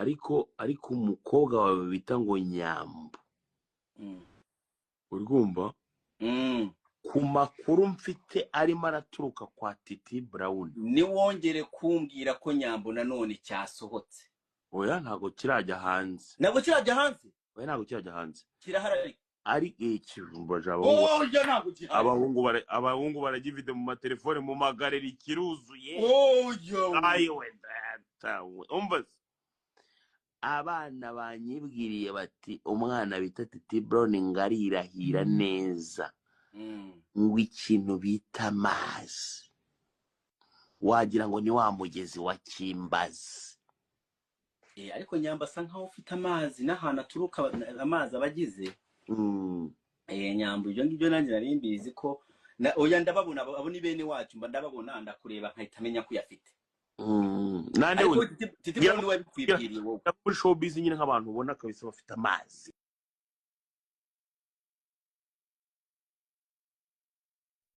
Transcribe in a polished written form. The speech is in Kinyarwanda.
ariko umukobwa wawe bita ngo Nyambo urwumva ku makuru mfite arimo araturuka kwa Titi Brown ni wongere kumbwira ko Nyambo nanone cyasohotse. Oya ntago kirajya hanze. Ntabwo kirajya hanze? Oya ntago kirajya hanze. Kirahari. Ari ikijumba jabo. Oya ntago kirahari. Abahungu baragifite mu matelefone mu magareri kiruzuye. Oya. Ayiwe data. Umbaze. Abana banyibwiriye bati umwana bita Titi Brown ngarirahira neza. Ngo ikintu bita amazi. Wagira ngo ni wa mugezi wa Kimbazi. Ariko Nyamba asa nkaho ufite amazi n'ahantu aturuka amazi abagize. Nyamba ibyo ngibyo nanjye nari mbizi ko oya ndababona abo ni bene wacu mba ndababona ndakureba nkahita menya ko yafite. Nande Titi Brown we bikwibwiriye wowe. Muri showbiz nyine nk'abantu ubona kabisa bafite amazi.